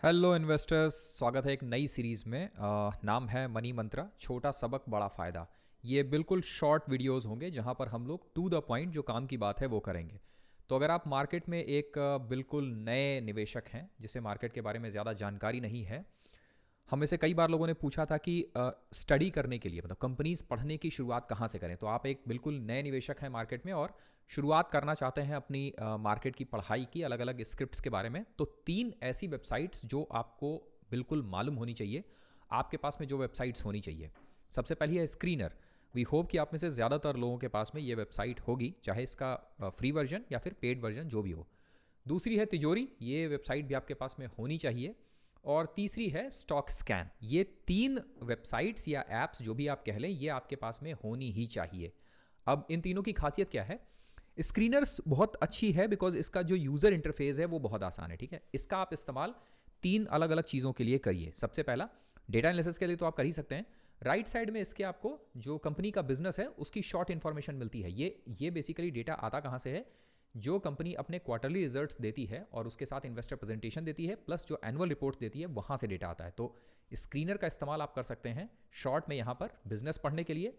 Hello investors, स्वागत है एक नई सीरीज़ में। नाम है मनी मंत्रा, छोटा सबक बड़ा फ़ायदा। ये बिल्कुल शॉर्ट वीडियोस होंगे जहां पर हम लोग टू द पॉइंट जो काम की बात है वो करेंगे। तो अगर आप मार्केट में एक बिल्कुल नए निवेशक हैं जिसे मार्केट के बारे में ज़्यादा जानकारी नहीं है, हमें से कई बार लोगों ने पूछा था कि स्टडी करने के लिए मतलब कंपनीज पढ़ने की शुरुआत कहाँ से करें। तो आप एक बिल्कुल नए निवेशक हैं मार्केट में और शुरुआत करना चाहते हैं अपनी मार्केट की पढ़ाई की अलग अलग स्क्रिप्ट्स के बारे में, तो 3 ऐसी वेबसाइट्स जो आपको बिल्कुल मालूम होनी चाहिए, आपके पास में जो वेबसाइट्स होनी चाहिए। सबसे पहली है स्क्रीनर। वी होप कि आप में से ज़्यादातर लोगों के पास में ये वेबसाइट होगी, चाहे इसका फ्री वर्जन या फिर पेड वर्जन जो भी हो। दूसरी है तिजोरी, ये वेबसाइट भी आपके पास में होनी चाहिए। और तीसरी है स्टॉक स्कैन। ये 3 वेबसाइट्स या एप्स जो भी आप कह लें, ये आपके पास में होनी ही चाहिए। अब इन तीनों की खासियत क्या है? स्क्रीनर्स बहुत अच्छी है बिकॉज इसका जो यूज़र इंटरफेस है वो बहुत आसान है। ठीक है, इसका आप इस्तेमाल 3 अलग अलग चीज़ों के लिए करिए। सबसे पहला, डेटा एनालिसिस के लिए तो आप कर ही सकते हैं। राइट साइड में इसके आपको जो कंपनी का बिजनेस है उसकी शॉर्ट इन्फॉर्मेशन मिलती है। ये बेसिकली डेटा आता कहाँ से है? जो कंपनी अपने क्वार्टरली रिजल्ट्स देती है और उसके साथ इन्वेस्टर प्रेजेंटेशन देती है, प्लस जो एनुअल रिपोर्ट्स देती है, वहाँ से डेटा आता है। तो स्क्रीनर का इस्तेमाल आप कर सकते हैं शॉर्ट में यहाँ पर बिजनेस पढ़ने के लिए।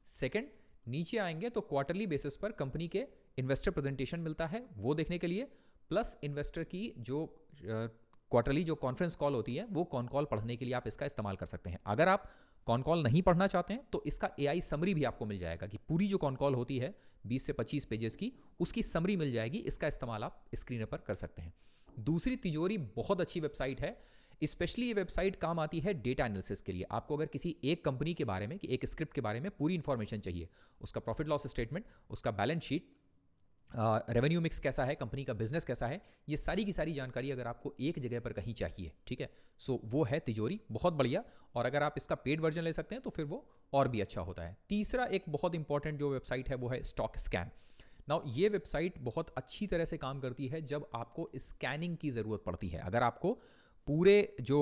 सेकंड, नीचे आएंगे तो क्वार्टरली बेसिस पर कंपनी के इन्वेस्टर प्रेजेंटेशन मिलता है, वो देखने के लिए, प्लस इन्वेस्टर की जो क्वार्टरली जो कॉन्फ्रेंस कॉल होती है वो कॉन कॉल पढ़ने के लिए आप इसका इस्तेमाल कर सकते हैं। अगर आप कॉन कॉल नहीं पढ़ना चाहते हैं तो इसका एआई समरी भी आपको मिल जाएगा कि पूरी जो कॉन कॉल होती है 20 से 25 पेजेस की, उसकी समरी मिल जाएगी। इसका इस्तेमाल आप स्क्रीन पर कर सकते हैं। दूसरी, तिजोरी बहुत अच्छी वेबसाइट है। स्पेशली ये वेबसाइट काम आती है डेटा एनालिसिस के लिए। आपको अगर किसी एक कंपनी के बारे में कि एक स्क्रिप्ट के बारे में पूरी इंफॉर्मेशन चाहिए, उसका प्रॉफिट लॉस स्टेटमेंट, उसका बैलेंस शीट, रेवेन्यू मिक्स कैसा है, कंपनी का बिजनेस कैसा है, ये सारी की सारी जानकारी अगर आपको एक जगह पर कहीं चाहिए, ठीक है, सो वो है तिजोरी, बहुत बढ़िया। और अगर आप इसका पेड वर्जन ले सकते हैं तो फिर वो और भी अच्छा होता है। तीसरा एक बहुत इंपॉर्टेंट जो वेबसाइट है वो है स्टॉक स्कैन। नाउ ये वेबसाइट बहुत अच्छी तरह से काम करती है जब आपको स्कैनिंग की ज़रूरत पड़ती है। अगर आपको पूरे जो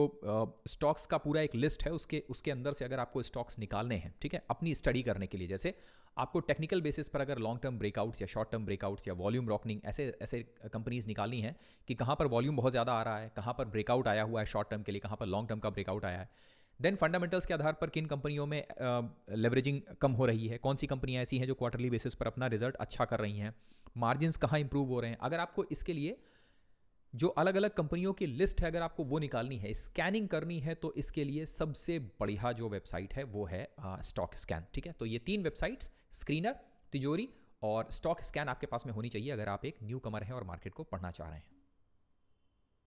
स्टॉक्स का पूरा एक लिस्ट है उसके उसके अंदर से अगर आपको स्टॉक्स निकालने हैं, ठीक है, अपनी स्टडी करने के लिए, जैसे आपको टेक्निकल बेसिस पर अगर लॉन्ग टर्म ब्रेकआउट्स या शॉर्ट टर्म ब्रेकआउट्स या वॉल्यूम रॉकनिंग ऐसे ऐसे कंपनीज निकालनी है कि कहाँ पर वॉल्यूम बहुत ज़्यादा आ रहा है, कहाँ पर ब्रेकआउट आया हुआ है शॉर्ट टर्म के लिए, कहाँ पर लॉन्ग टर्म का ब्रेकआउट आया है, देन फंडामेंटल्स के आधार पर किन कंपनियों में लेवरेजिंग कम हो रही है, कौन सी कंपनियां ऐसी हैं जो क्वार्टरली बेसिस पर अपना रिजल्ट अच्छा कर रही हैं, मार्जिन्स कहाँ इंप्रूव हो रहे हैं। अगर आपको इसके लिए जो अलग अलग कंपनियों की लिस्ट है अगर आपको वो निकालनी है, स्कैनिंग करनी है, तो इसके लिए सबसे बढ़िया जो वेबसाइट है वो है स्टॉक स्कैन। ठीक है, तो ये 3 वेबसाइट्स, स्क्रीनर, तिजोरी और स्टॉक स्कैन आपके पास में होनी चाहिए अगर आप एक न्यू कमर हैं और मार्केट को पढ़ना चाह रहे हैं।